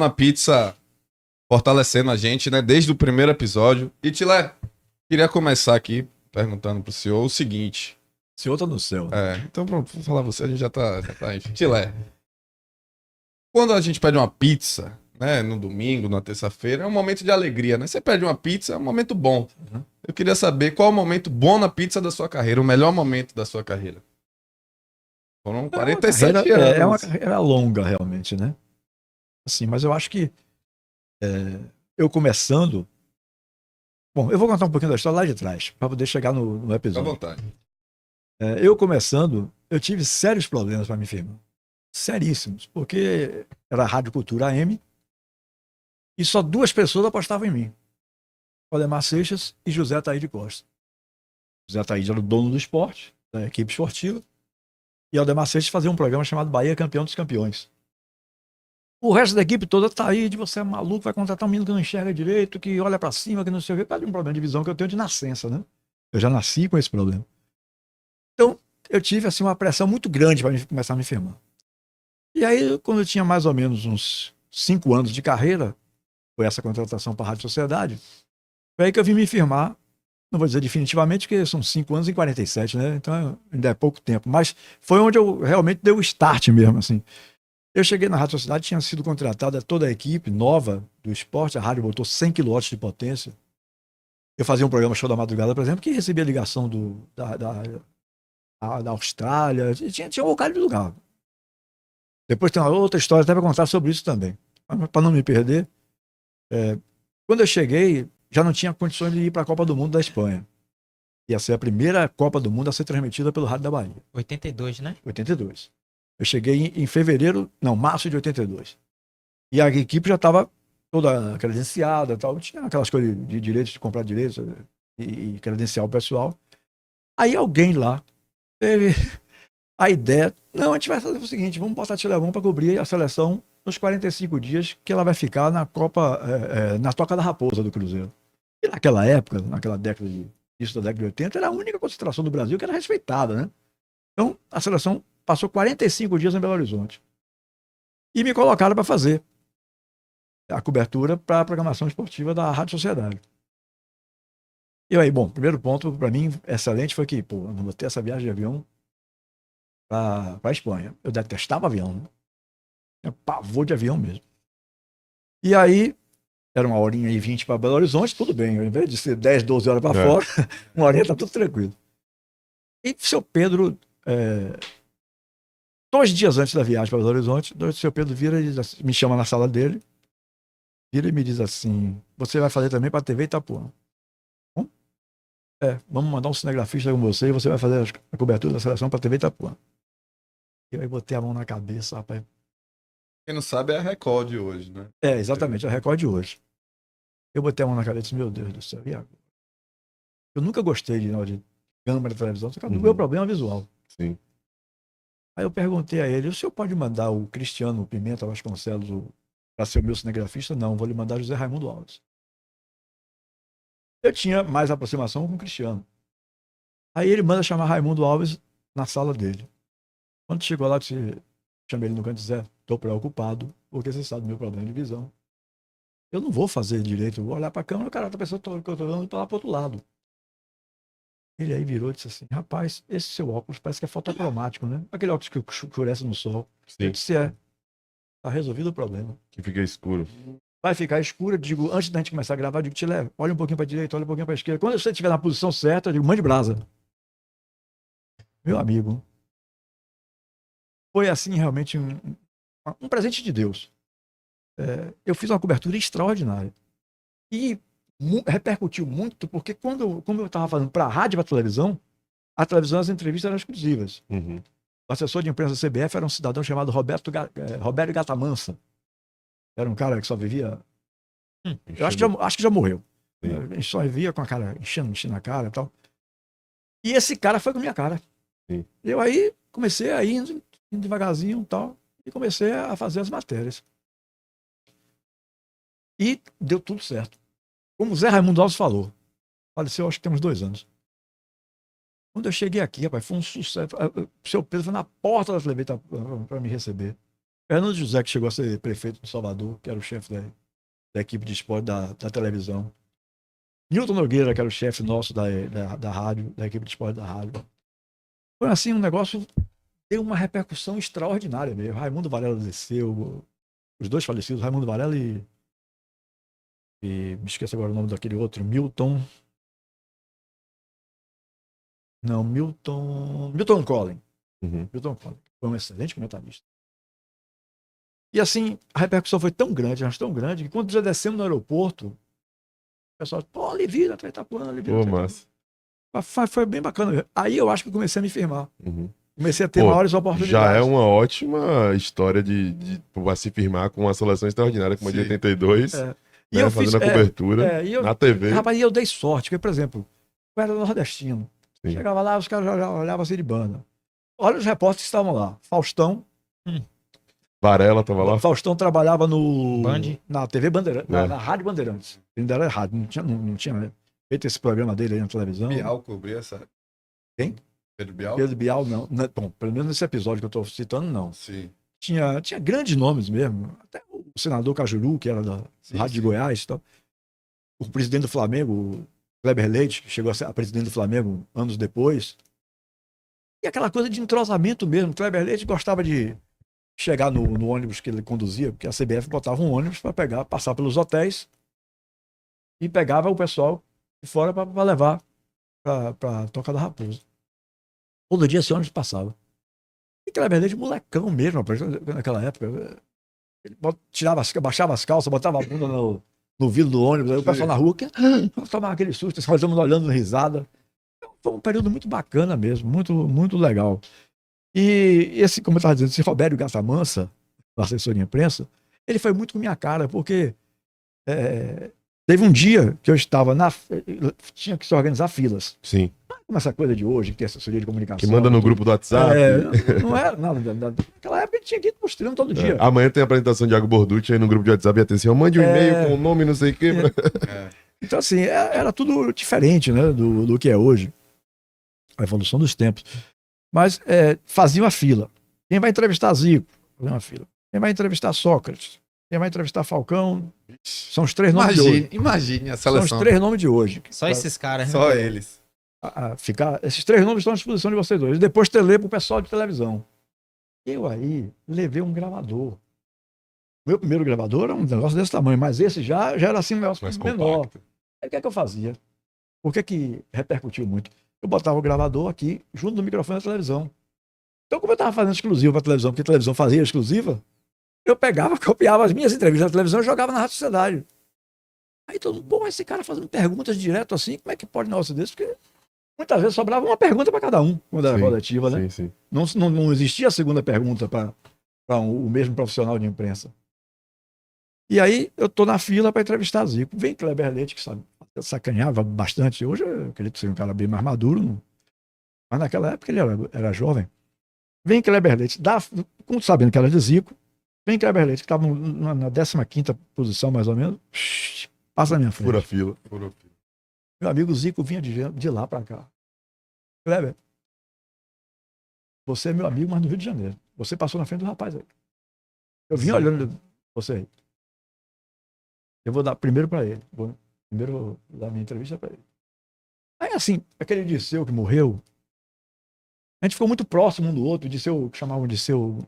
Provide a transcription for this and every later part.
Uma pizza fortalecendo a gente, né? Desde o primeiro episódio. E Tilé, queria começar aqui perguntando pro senhor o seguinte. O senhor tá no céu. Então pronto, vou falar você, a gente já tá enfim. Tilé, quando a gente pede uma pizza, né? No domingo, na terça-feira, é um momento de alegria, né? Você pede uma pizza, é um momento bom. Uhum. Eu queria saber qual é o momento bom na pizza da sua carreira, o melhor momento da sua carreira. Foram 47 É uma anos. carreira longa, realmente, né? Assim, mas eu acho que eu começando. Bom, eu vou contar um pouquinho da história lá de trás, para poder chegar no Fica à episódio. vontade. Eu começando, eu tive sérios problemas para me firmar. Seríssimos, porque era Rádio Cultura AM e só duas pessoas apostavam em mim: Odemar Seixas e José Ataíde Costa. José Ataíde era o dono do esporte, da equipe esportiva, e Odemar Seixas fazia um programa chamado Bahia Campeão dos Campeões. O resto da equipe toda tá aí, de você é maluco, vai contratar um menino que não enxerga direito, que olha pra cima, que não sei o quê. Por causa de um problema de visão que eu tenho de nascença, né? Eu já nasci com esse problema. Então, eu tive, assim, uma pressão muito grande para começar a me firmar. E aí, quando eu tinha mais ou menos uns 5 anos de carreira, foi essa contratação para a Rádio Sociedade, foi aí que eu vim me firmar. Não vou dizer definitivamente, porque são 5 anos e 47, né? Então, ainda é pouco tempo. Mas foi onde eu realmente dei o start mesmo, assim. Eu cheguei na Rádio Sociedade, tinha sido contratada toda a equipe nova do esporte, a rádio botou 100 quilowatts de potência. Eu fazia um programa Show da Madrugada, por exemplo, que recebia ligação da Austrália, tinha um bocado de lugar. Depois tem uma outra história até para contar sobre isso também. Para não me perder, quando eu cheguei, já não tinha condições de ir para a Copa do Mundo da Espanha. Ia ser a primeira Copa do Mundo a ser transmitida pelo Rádio da Bahia. 82, né? 82. Eu cheguei em fevereiro, não, março de 82. E a equipe já estava toda credenciada, tal. Tinha aquelas coisas de direitos, de comprar direitos e credenciar o pessoal. Aí alguém lá teve a ideia: não, a gente vai fazer o seguinte, vamos botar a Tilevão para cobrir a seleção nos 45 dias que ela vai ficar na Copa, na Toca da Raposa do Cruzeiro. E naquela época, naquela década isso da década de 80, era a única concentração do Brasil que era respeitada, né? Então, a seleção passou 45 dias em Belo Horizonte. E me colocaram para fazer a cobertura para a programação esportiva da Rádio Sociedade. E aí, bom, primeiro ponto para mim excelente foi que, pô, eu não vou ter essa viagem de avião para a Espanha. Eu detestava avião, né? Tinha pavor de avião mesmo. E aí, era 1h20 para Belo Horizonte, tudo bem. Ao invés de ser 10, 12 horas para fora, 1h tá tudo tranquilo. E o seu Pedro, 2 dias antes da viagem para Belo Horizonte, o seu Pedro vira e diz assim, me chama na sala dele, vira e me diz assim: você vai fazer também para a TV Itapuã. Vamos mandar um cinegrafista com você e você vai fazer a cobertura da seleção para a TV Itapuã. Eu aí botei a mão na cabeça, rapaz. Quem não sabe é a Record de hoje, né? Exatamente, a Record de hoje. Eu botei a mão na cabeça e disse: meu Deus do céu, e agora? Eu nunca gostei de câmera de televisão, só que o meu problema é visual. Sim. Aí eu perguntei a ele: o senhor pode mandar o Cristiano Pimenta Vasconcelos para ser o meu cinegrafista? Não, vou lhe mandar José Raimundo Alves. Eu tinha mais aproximação com o Cristiano. Aí ele manda chamar Raimundo Alves na sala dele. Quando chegou lá, eu chamei ele no canto e disse: estou preocupado, porque você sabe do meu problema de visão. Eu não vou fazer direito, eu vou olhar para a câmera, o cara tá pensando que eu estou olhando para lá para o outro lado. Ele aí virou e disse assim: rapaz, esse seu óculos parece que é fotocromático, né? Aquele óculos que escurece no sol. Sim. Eu disse: tá resolvido o problema. Que fica escuro. Vai ficar escuro. Eu digo, antes da gente começar a gravar, eu digo: te leva, olha um pouquinho para a direita, olha um pouquinho para a esquerda. Quando você estiver na posição certa, eu digo: mande brasa. Meu amigo, foi assim realmente um presente de Deus. Eu fiz uma cobertura extraordinária. E repercutiu muito, porque como eu estava fazendo para a rádio e para a televisão, as entrevistas eram exclusivas. Uhum. O assessor de imprensa da CBF era um cidadão chamado Roberto Gatamansa. Era um cara que só vivia. Eu acho que já morreu. A gente só vivia com a cara enchendo a cara e tal. E esse cara foi com a minha cara. Sim. Eu aí comecei a ir indo devagarzinho e tal, e comecei a fazer as matérias. E deu tudo certo. Como o Zé Raimundo Alves falou, faleceu acho que tem uns 2 anos. Quando eu cheguei aqui, rapaz, foi um sucesso. O seu Pedro foi na porta da TV para me receber. Fernando José, que chegou a ser prefeito de Salvador, que era o chefe da equipe de esporte da televisão. Newton Nogueira, que era o chefe nosso da rádio, da equipe de esporte da rádio. Foi assim, um negócio deu uma repercussão extraordinária mesmo. Raimundo Varela desceu, os dois falecidos, Raimundo Varela e me esqueço agora o nome daquele outro, Milton. Não, Milton Collin. Uhum. Milton Collin. Foi um excelente comentarista. E assim, a repercussão foi tão grande, mas tão grande, que quando já descemos no aeroporto, o pessoal, pô, Livida, tá Itapuã, Livida. Pô, massa. Foi bem bacana. Aí eu acho que comecei a me firmar. Uhum. Comecei a ter Pô, maiores oportunidades. já é uma ótima história pra se firmar com uma seleção extraordinária como a de Sim. 82, É. né, E eu fazendo fiz, a cobertura na TV. Rapaz, e eu dei sorte, porque, por exemplo, eu era nordestino. Sim. Chegava lá, os caras já olhavam assim de banda. Olha os repórteres que estavam lá. Faustão. Varela tava lá. Faustão trabalhava no Band? na TV Bandeirantes, É. na Rádio Bandeirantes. Ele ainda era rádio, não tinha feito esse programa dele aí na televisão. Bial cobria essa. Quem? Pedro Bial? Pedro Bial, não. Bom, pelo menos nesse episódio que eu estou citando, não. Sim. Tinha grandes nomes mesmo. Até o senador Cajuru, que era da Sim, Rádio de sim. Goiás e tal. O presidente do Flamengo, o Kleber Leite, que chegou a ser presidente do Flamengo anos depois. E aquela coisa de entrosamento mesmo. O Kleber Leite gostava de chegar no ônibus que ele conduzia, porque a CBF botava um ônibus para passar pelos hotéis e pegava o pessoal de fora para levar para Toca da Raposa. Todo dia esse ônibus passava. E Kleber Leite, molecão mesmo, rapaz, naquela época. Ele baixava as calças, botava a bunda no vidro do ônibus, aí o pessoal na rua tomava aquele susto, nós estamos olhando risada. Foi um período muito bacana mesmo, muito, muito legal. E esse, como eu estava dizendo, esse Robério Gata Mansa, o assessor de imprensa, ele foi muito com minha cara, porque teve um dia que eu estava tinha que se organizar filas. Sim. Como essa coisa de hoje, que tem assessoria de comunicação. Que manda no grupo do WhatsApp. Não era nada. Naquela época a gente tinha que ir mostrando todo dia. Amanhã tem a apresentação de Iago Borducci aí no grupo de WhatsApp e atenção, mande um e-mail com o nome, não sei o quê. Então, assim, era tudo diferente, né, do que é hoje. A evolução dos tempos. Mas fazia uma fila. Quem vai entrevistar Zico? Fazia uma fila. Quem vai entrevistar Sócrates? Quem vai entrevistar Falcão? São os três nomes de hoje. Imagine a São seleção. os três nomes de hoje. Só esses caras, né? Só eles. Esses três nomes estão à disposição de vocês dois. E depois ler para o pessoal de televisão. Eu aí levei um gravador. Meu primeiro gravador era um negócio desse tamanho, mas esse já era assim um negócio Mais menor. compacto. Aí o que é que eu fazia? Por que repercutiu muito? Eu botava o gravador aqui, junto do microfone da televisão. Então, como eu estava fazendo exclusivo para a televisão, porque a televisão fazia exclusiva, eu pegava, copiava as minhas entrevistas da televisão e jogava na Rádio Sociedade. Aí todo mundo, pô, esse cara fazendo perguntas direto assim, como é que pode um negócio desse? Porque muitas vezes sobrava uma pergunta para cada um, quando era Sim, coletiva, né? Sim. Não existia a segunda pergunta para o mesmo profissional de imprensa. E aí eu tô na fila para entrevistar Zico. Vem Kleber Leite, que sabe, sacaneava bastante. Hoje eu acredito que seja um cara bem mais maduro, mas naquela época ele era jovem. Vem Kleber Leite, sabendo que era de Zico, vem Kleber Leite, que estava na 15ª posição mais ou menos, passa na minha frente. Pura fila. Meu amigo Zico vinha de lá para cá. Kleber, você é meu amigo, mas no Rio de Janeiro. Você passou na frente do rapaz aí. Eu vim olhando você aí. Eu vou dar primeiro para ele. Primeiro dar minha entrevista para ele. Aí assim, aquele Disseu que morreu, a gente ficou muito próximo um do outro, Disseu, que chamavam de Disseu.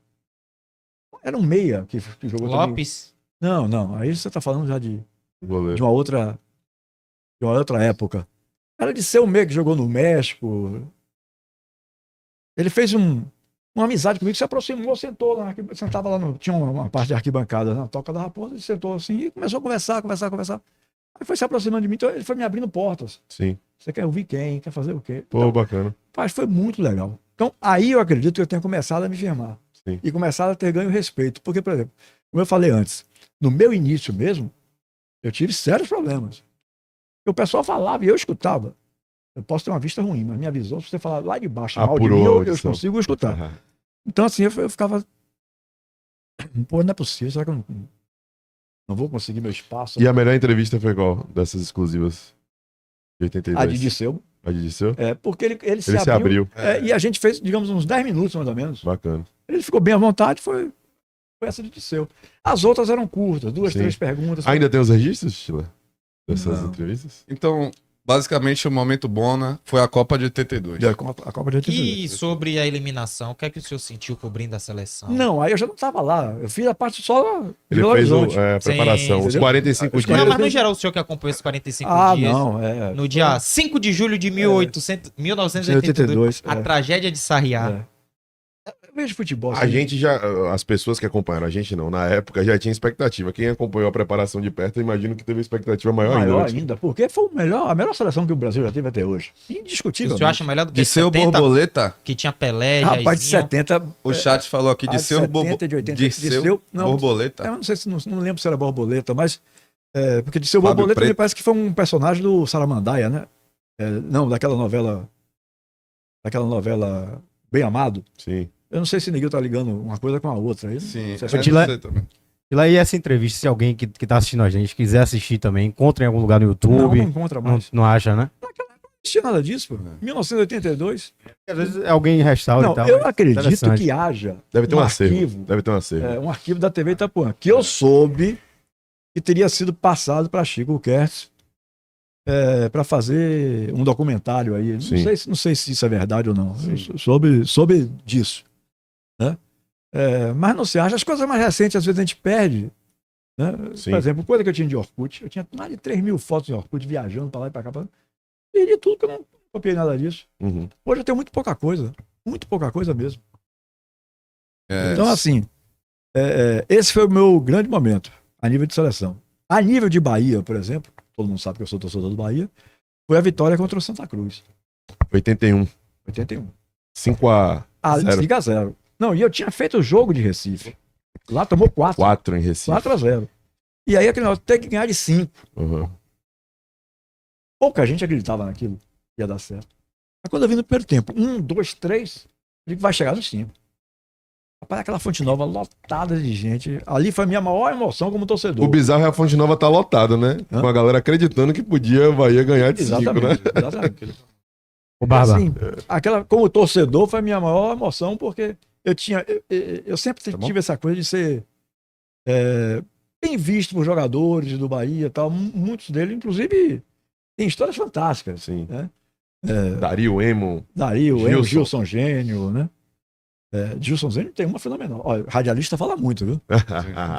Era um meia que jogou Lopes. também. Não. Aí você tá falando já de Goleiro. uma outra época. Era de ser o meia que jogou no México. Ele fez uma amizade comigo, se aproximou, sentou lá, sentava lá, tinha uma parte de arquibancada na Toca da Raposa, ele sentou assim e começou a conversar. Aí foi se aproximando de mim, então ele foi me abrindo portas. Sim. Você quer ouvir quem? Quer fazer o quê? Pô, Então, bacana. mas foi muito legal. Então, aí eu acredito que eu tenha começado a me firmar. Sim. E começado a ter ganho respeito. Porque, por exemplo, como eu falei antes, no meu início mesmo, eu tive sérios problemas. O pessoal falava e eu escutava. Eu posso ter uma vista ruim, mas minha visão, se você falar lá de baixo, mal de Apurou mim, a eu audição. consigo escutar. Aham. Então, assim, eu ficava. Pô, não é possível, será que eu não vou conseguir meu espaço? E a melhor entrevista foi qual dessas exclusivas de 82? A de Disseu. A de Disseu? Porque ele Ele se abriu. e a gente fez, digamos, uns 10 minutos mais ou menos. Bacana. Ele ficou bem à vontade, foi foi essa de Disseu. As outras eram curtas, 2, Sim. 3 perguntas. Ainda tem os registros, Tila? Dessas Não. entrevistas? Então, basicamente, o momento Bona foi a Copa de 82. A Copa de 82. E sobre a eliminação, o que é que o senhor sentiu cobrindo a seleção? Não, aí eu já não estava lá. Eu fiz a parte só de Ele Belo fez Horizonte. a preparação, os entendeu? 45 Os dias. Não, mas no geral, o senhor que acompanhou esses 45 dias. Não, No dia 5 de julho de 1982, a é. tragédia de Sarriá. É. Eu vejo futebol. A assim. gente já, as pessoas que acompanharam, a gente não, na época já tinha expectativa. Quem acompanhou a preparação de perto, eu imagino que teve expectativa maior, Maior ainda. ainda, porque foi a melhor seleção que o Brasil já teve até hoje. Indiscutível. O senhor acha melhor do que De seu 70, borboleta, que tinha Pelé, Rapaz, de Jairzinho? 70. o chat falou aqui de seu 70, de 80, de de seu seu- não, borboleta. Eu não sei se não lembro se era borboleta, mas. Porque de seu Fábio borboleta Preto. me parece que foi um personagem do Saramandaia, né? Não, daquela novela. Daquela novela Bem Amado. Sim. Eu não sei se ninguém tá ligando uma coisa com a outra. Aí, Sim, não sei é se- você também. E lá, e essa entrevista, se alguém que tá assistindo a gente quiser assistir também, encontra em algum lugar no não, YouTube. não encontra Não, mais. não acha, né? Não existia nada disso, pô. 1982. Às vezes alguém restaura Não, e tal. eu mas acredito interessante. que haja Deve ter um acervo. arquivo, Deve ter um acervo. um arquivo da TV Itapuã, que eu soube que teria sido passado para Chico Kertz para fazer um documentário aí. Sim. Não sei se isso é verdade ou não. Eu soube disso. Né? Mas não se acha. As coisas mais recentes, às vezes, a gente perde. Né? Sim. Por exemplo, coisa que eu tinha de Orkut. Eu tinha mais de 3 mil fotos de Orkut viajando para lá e para cá. Perdi tudo, que eu não copiei nada disso. Uhum. Hoje eu tenho muito pouca coisa. Muito pouca coisa mesmo. É, Então, assim, esse foi o meu grande momento, a nível de seleção. A nível de Bahia, por exemplo, todo mundo sabe que eu sou torcedor do Bahia, foi a vitória contra o Santa Cruz, 81. 81. 5-0. 5-0. Não, e eu tinha feito o jogo de Recife. Lá tomou 4. 4 em Recife. 4-0. E aí, aquele negócio, tem que ganhar de 5. Uhum. Pouca gente acreditava naquilo, ia dar certo. Mas quando eu vi no primeiro tempo, 1, 2, 3, ele vai chegar nos 5. Rapaz, aquela Fonte Nova lotada de gente. Ali foi a minha maior emoção como torcedor. O bizarro é a Fonte Nova tá lotada, né? Hã? Com a galera acreditando que podia o Bahia ganhar de 5, né? Exatamente. Ô, Barba, Assim, como torcedor, foi a minha maior emoção, porque eu sempre tive essa coisa de ser bem visto por jogadores do Bahia e tal. Muitos deles, inclusive, têm histórias fantásticas. Sim. Né? Dario Emo. Dario, Gilson. Gilson Gênio, né? Gilson Gênio tem uma fenomenal. Olha, radialista fala muito, viu?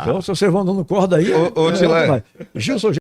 Então, se vocês vão dando corda aí. Ô, Tilé. Gilson Gênio